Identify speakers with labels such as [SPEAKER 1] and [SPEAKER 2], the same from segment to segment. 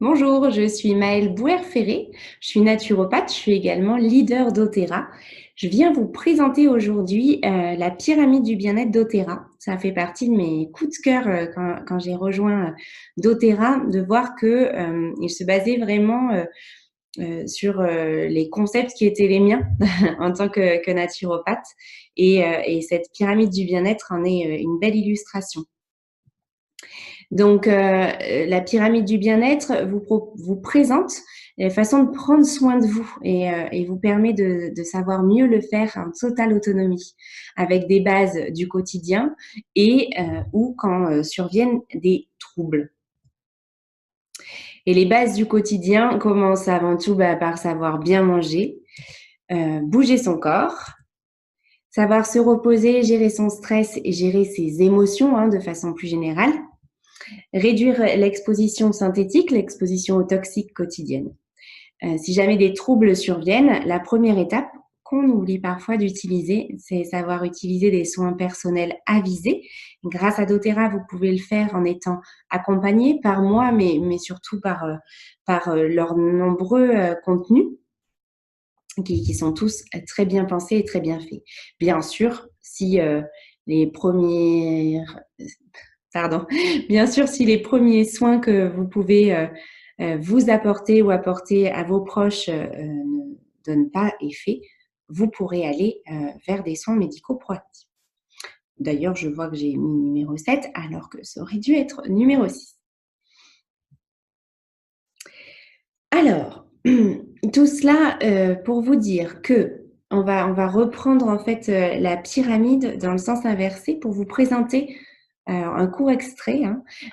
[SPEAKER 1] Bonjour, je suis Maëlle Bouer-Ferré, je suis naturopathe, je suis également leader d'Otera. Je viens vous présenter aujourd'hui la pyramide du bien-être d'Otera. Ça fait partie de mes coups de cœur quand j'ai rejoint d'Otera, de voir qu'il se basait vraiment sur les concepts qui étaient les miens en tant que naturopathe. Et cette pyramide du bien-être en est une belle illustration. Donc, la pyramide du bien-être vous présente la façon de prendre soin de vous et vous permet de savoir mieux le faire en totale autonomie, avec des bases du quotidien et ou quand surviennent des troubles. Et les bases du quotidien commencent avant tout par savoir bien manger, bouger son corps, savoir se reposer, gérer son stress et gérer ses émotions de façon plus générale. Réduire l'exposition synthétique, l'exposition aux toxiques quotidiennes. Si jamais des troubles surviennent, la première étape qu'on oublie parfois d'utiliser, c'est savoir utiliser des soins personnels avisés. Grâce à doTERRA, vous pouvez le faire en étant accompagné par moi, mais surtout par leurs nombreux contenus qui sont tous très bien pensés et très bien faits. Bien sûr, si les premières Pardon. Bien sûr, si les premiers soins que vous pouvez vous apporter ou apporter à vos proches ne donnent pas effet, vous pourrez aller vers des soins médicaux proactifs. D'ailleurs, je vois que j'ai mis numéro 7 alors que ça aurait dû être numéro 6. Alors, tout cela pour vous dire que on va reprendre en fait la pyramide dans le sens inversé pour vous présenter un court extrait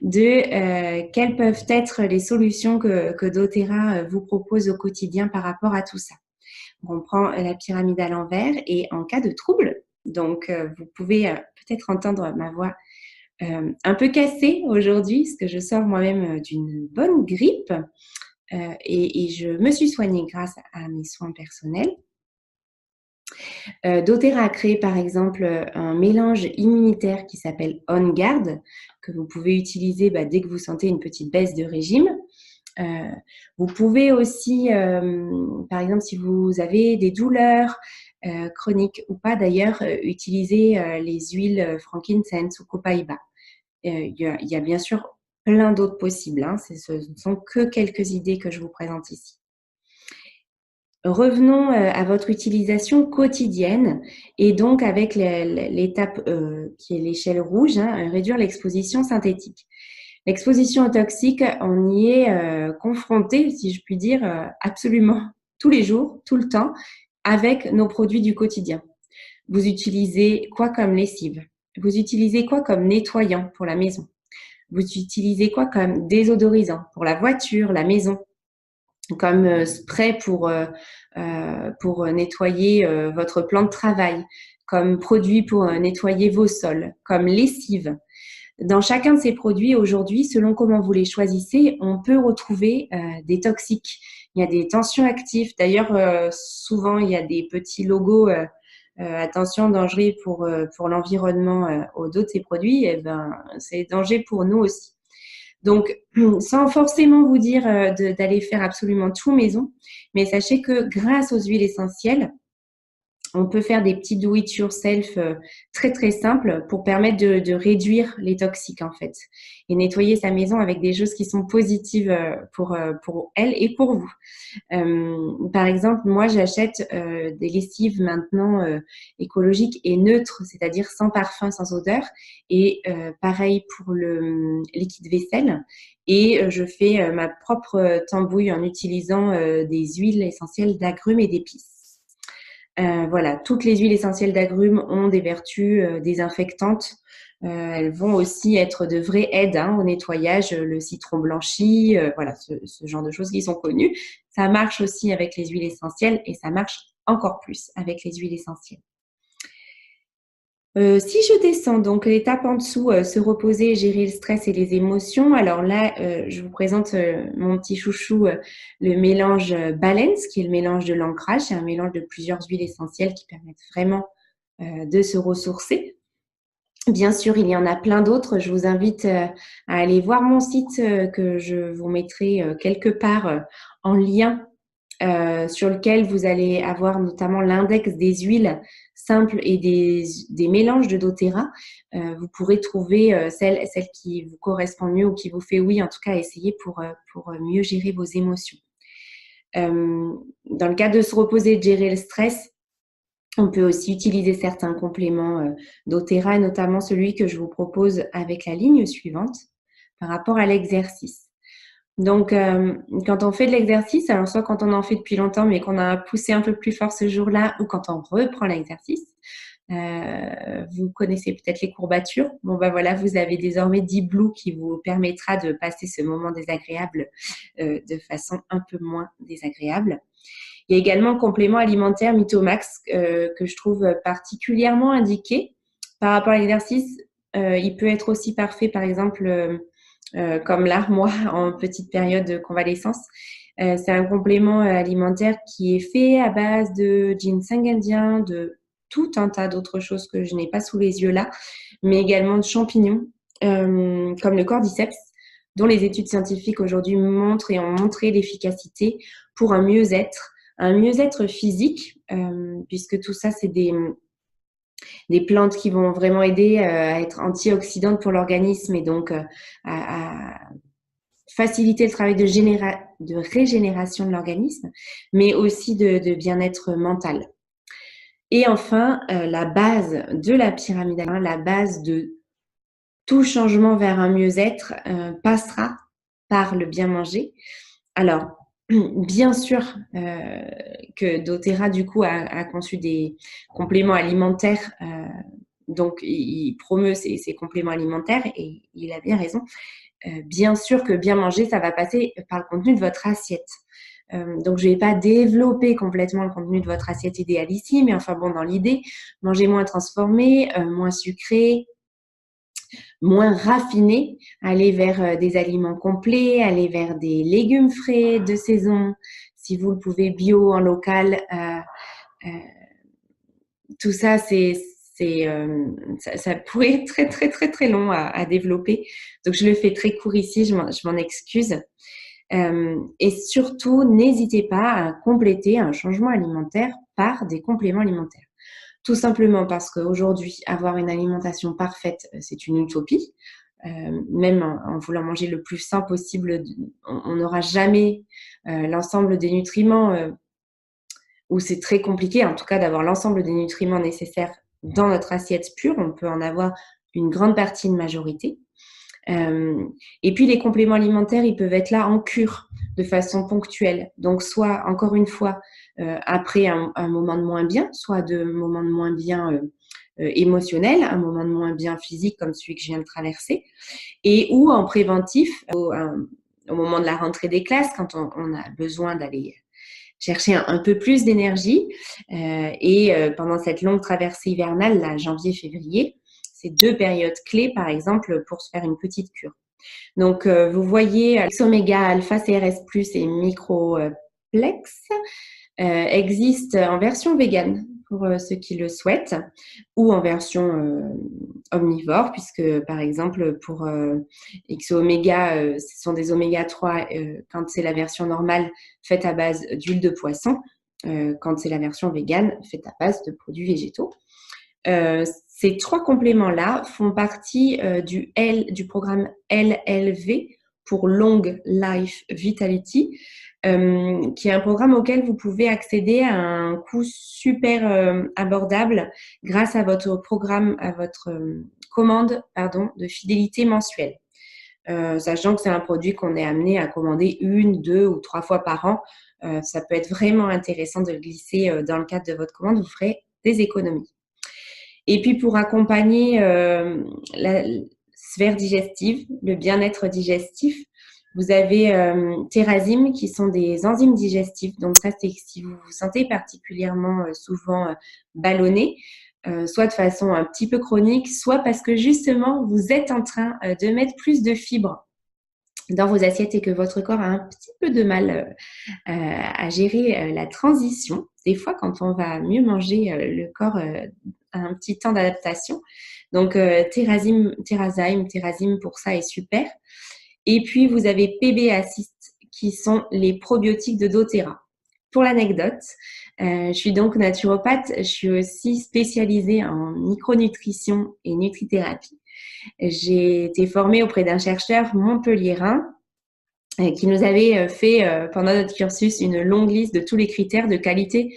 [SPEAKER 1] de quelles peuvent être les solutions que doTERRA vous propose au quotidien par rapport à tout ça. On prend la pyramide à l'envers et en cas de trouble, donc vous pouvez peut-être entendre ma voix un peu cassée aujourd'hui, parce que je sors moi-même d'une bonne grippe et je me suis soignée grâce à mes soins personnels. doTERRA a créé par exemple un mélange immunitaire qui s'appelle On Guard, que vous pouvez utiliser dès que vous sentez une petite baisse de régime. Vous pouvez aussi, par exemple, si vous avez des douleurs chroniques ou pas d'ailleurs, utiliser les huiles frankincense ou copaiba. Il y a bien sûr plein d'autres possibles. Ce ne sont que quelques idées que je vous présente ici. Revenons à votre utilisation quotidienne et donc avec l'étape qui est l'échelle rouge, réduire l'exposition synthétique. L'exposition aux toxiques, on y est confronté, si je puis dire, absolument tous les jours, tout le temps, avec nos produits du quotidien. Vous utilisez quoi comme lessive? Vous utilisez quoi comme nettoyant pour la maison? Vous utilisez quoi comme désodorisant pour la voiture, la maison? Comme spray pour nettoyer votre plan de travail, comme produit pour nettoyer vos sols, comme lessive. Dans chacun de ces produits, aujourd'hui, selon comment vous les choisissez, on peut retrouver des toxiques. Il y a des tensions actives. D'ailleurs, souvent, il y a des petits logos attention, danger pour l'environnement au dos de ces produits. Et c'est danger pour nous aussi. Donc, sans forcément vous dire d'aller faire absolument tout maison, mais sachez que grâce aux huiles essentielles, on peut faire des petits do it yourself très très simples pour permettre de réduire les toxiques en fait et nettoyer sa maison avec des choses qui sont positives pour elle et pour vous. Par exemple, moi j'achète des lessives maintenant écologiques et neutres, c'est-à-dire sans parfum, sans odeur, et pareil pour le liquide vaisselle. Et je fais ma propre tambouille en utilisant des huiles essentielles d'agrumes et d'épices. Voilà, toutes les huiles essentielles d'agrumes ont des vertus désinfectantes. Elles vont aussi être de vraies aides au nettoyage, le citron blanchi, voilà, ce genre de choses qui sont connues. Ça marche aussi avec les huiles essentielles et ça marche encore plus avec les huiles essentielles. Si je descends, donc l'étape en dessous, se reposer, gérer le stress et les émotions. Alors là, je vous présente mon petit chouchou, le mélange Balance, qui est le mélange de l'ancrage. C'est un mélange de plusieurs huiles essentielles qui permettent vraiment de se ressourcer. Bien sûr, il y en a plein d'autres. Je vous invite à aller voir mon site que je vous mettrai quelque part en lien sur lequel vous allez avoir notamment l'index des huiles simples et des mélanges de doTERRA. Vous pourrez trouver celle qui vous correspond mieux ou qui vous fait oui, en tout cas, essayer pour mieux gérer vos émotions. Dans le cas de se reposer, de gérer le stress, on peut aussi utiliser certains compléments doTERRA, notamment celui que je vous propose avec la ligne suivante par rapport à l'exercice. Donc, quand on fait de l'exercice, alors soit quand on en fait depuis longtemps mais qu'on a poussé un peu plus fort ce jour-là ou quand on reprend l'exercice, vous connaissez peut-être les courbatures. Bon, ben voilà, vous avez désormais Deep Blue qui vous permettra de passer ce moment désagréable de façon un peu moins désagréable. Il y a également le complément alimentaire Mitomax que je trouve particulièrement indiqué par rapport à l'exercice. Il peut être aussi parfait, par exemple, comme là, moi, en petite période de convalescence. C'est un complément alimentaire qui est fait à base de ginseng indien, de tout un tas d'autres choses que je n'ai pas sous les yeux là, mais également de champignons, comme le cordyceps, dont les études scientifiques aujourd'hui montrent et ont montré l'efficacité pour un mieux-être physique, puisque tout ça, c'est des plantes qui vont vraiment aider à être antioxydantes pour l'organisme et donc à faciliter le travail de régénération de l'organisme, mais aussi de bien-être mental. Et enfin, la base de la pyramide, la base de tout changement vers un mieux-être passera par le bien manger. Alors, bien sûr que doTERRA, du coup, a conçu des compléments alimentaires. Donc, il promeut ces compléments alimentaires et il a bien raison. Bien sûr que bien manger, ça va passer par le contenu de votre assiette. Donc, je ne vais pas développer complètement le contenu de votre assiette idéale ici, mais enfin bon, dans l'idée, manger moins transformé, moins sucré, moins raffiné, aller vers des aliments complets, aller vers des légumes frais de saison, si vous le pouvez bio en local. Tout ça, ça pourrait être très, très, très, très long à développer. Donc, je le fais très court ici, je m'en excuse. Et surtout, n'hésitez pas à compléter un changement alimentaire par des compléments alimentaires. Tout simplement parce qu'aujourd'hui, avoir une alimentation parfaite, c'est une utopie. Même en voulant manger le plus sain possible, on n'aura jamais l'ensemble des nutriments, ou c'est très compliqué, en tout cas, d'avoir l'ensemble des nutriments nécessaires dans notre assiette pure. On peut en avoir une grande partie, une majorité. Et puis, les compléments alimentaires, ils peuvent être là en cure, de façon ponctuelle. Donc, soit, encore une fois, après un moment de moins bien, soit de moments de moins bien émotionnel, un moment de moins bien physique comme celui que je viens de traverser, et ou en préventif, au moment de la rentrée des classes, quand on a besoin d'aller chercher un peu plus d'énergie. Et pendant cette longue traversée hivernale, là, janvier-février, c'est 2 périodes clés, par exemple, pour se faire une petite cure. Donc, vous voyez, Oméga, Alpha, CRS+, et Microplex existent en version végane pour ceux qui le souhaitent, ou en version omnivore, puisque par exemple pour XO-Oméga, ce sont des oméga 3 quand c'est la version normale faite à base d'huile de poisson, quand c'est la version végane faite à base de produits végétaux. Ces 3 compléments-là font partie du programme LLV pour Long Life Vitality, qui est un programme auquel vous pouvez accéder à un coût super abordable grâce à votre programme, à votre commande de fidélité mensuelle. Sachant que c'est un produit qu'on est amené à commander 1, 2 ou 3 fois par an. Ça peut être vraiment intéressant de le glisser dans le cadre de votre commande, vous ferez des économies. Et puis pour accompagner la sphère digestive, le bien-être digestif, vous avez Thérazine qui sont des enzymes digestives. Donc ça, c'est si vous vous sentez particulièrement souvent ballonné, soit de façon un petit peu chronique, soit parce que justement, vous êtes en train de mettre plus de fibres dans vos assiettes et que votre corps a un petit peu de mal à gérer la transition. Des fois, quand on va mieux manger, le corps a un petit temps d'adaptation. Donc, Terrazym pour ça est super. Et puis, vous avez PB Assist, qui sont les probiotiques de doTERRA. Pour l'anecdote, je suis donc naturopathe, je suis aussi spécialisée en micronutrition et nutrithérapie. J'ai été formée auprès d'un chercheur montpelliérain qui nous avait fait, pendant notre cursus, une longue liste de tous les critères de qualité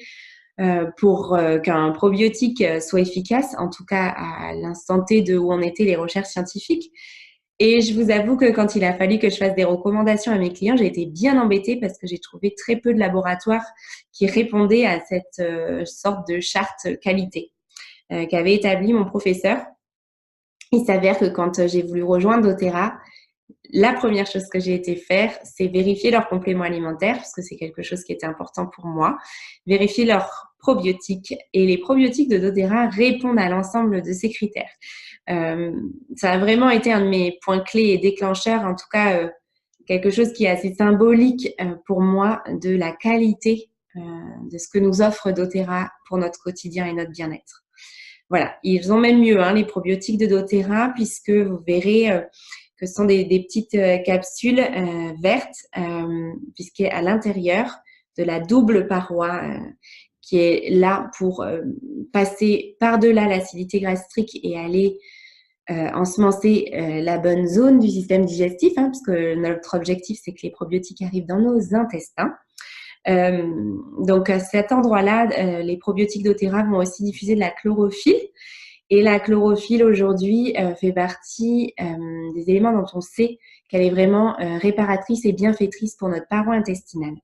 [SPEAKER 1] pour qu'un probiotique soit efficace, en tout cas à l'instant T de où en étaient les recherches scientifiques. Et je vous avoue que quand il a fallu que je fasse des recommandations à mes clients, j'ai été bien embêtée parce que j'ai trouvé très peu de laboratoires qui répondaient à cette sorte de charte qualité qu'avait établie mon professeur. Il s'avère que quand j'ai voulu rejoindre doTERRA, la première chose que j'ai été faire, c'est vérifier leurs compléments alimentaires, parce que c'est quelque chose qui était important pour moi, vérifier leurs probiotiques. Et les probiotiques de doTERRA répondent à l'ensemble de ces critères. Ça a vraiment été un de mes points clés et déclencheurs, en tout cas quelque chose qui est assez symbolique pour moi de la qualité de ce que nous offre doTERRA pour notre quotidien et notre bien-être. Voilà, ils ont même mieux, les probiotiques de doTERRA, puisque vous verrez que ce sont des petites capsules vertes, puisqu'à l'intérieur de la double paroi qui est là pour passer par-delà l'acidité gastrique et aller ensemencer la bonne zone du système digestif, parce que notre objectif, c'est que les probiotiques arrivent dans nos intestins. Donc, à cet endroit-là, les probiotiques doTERRA vont aussi diffuser de la chlorophylle. Et la chlorophylle, aujourd'hui, fait partie des éléments dont on sait qu'elle est vraiment réparatrice et bienfaitrice pour notre paroi intestinale.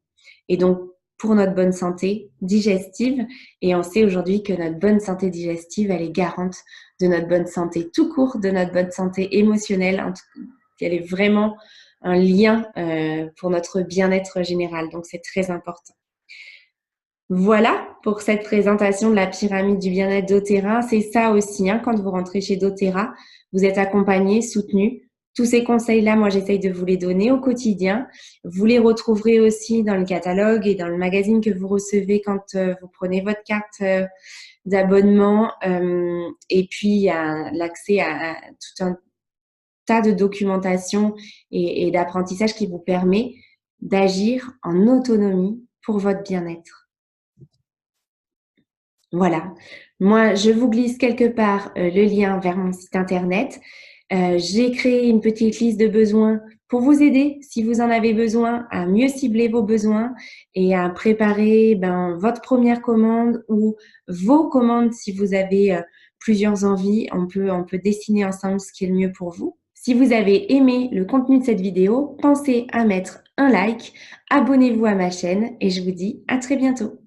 [SPEAKER 1] Et donc, pour notre bonne santé digestive. Et on sait aujourd'hui que notre bonne santé digestive, elle est garante de notre bonne santé tout court, de notre bonne santé émotionnelle. En tout cas, qu'elle est vraiment un lien pour notre bien-être général. Donc, c'est très important. Voilà pour cette présentation de la pyramide du bien-être doTERRA. C'est ça aussi, quand vous rentrez chez doTERRA, vous êtes accompagné, soutenu. Tous ces conseils-là, moi, j'essaye de vous les donner au quotidien. Vous les retrouverez aussi dans le catalogue et dans le magazine que vous recevez quand vous prenez votre carte d'abonnement. Et puis, il y a l'accès à tout un tas de documentation et d'apprentissage qui vous permet d'agir en autonomie pour votre bien-être. Voilà. Moi, je vous glisse quelque part le lien vers mon site internet. J'ai créé une petite liste de besoins pour vous aider, si vous en avez besoin, à mieux cibler vos besoins et à préparer votre première commande ou vos commandes si vous avez plusieurs envies. On peut dessiner ensemble ce qui est le mieux pour vous. Si vous avez aimé le contenu de cette vidéo, pensez à mettre un like, abonnez-vous à ma chaîne et je vous dis à très bientôt.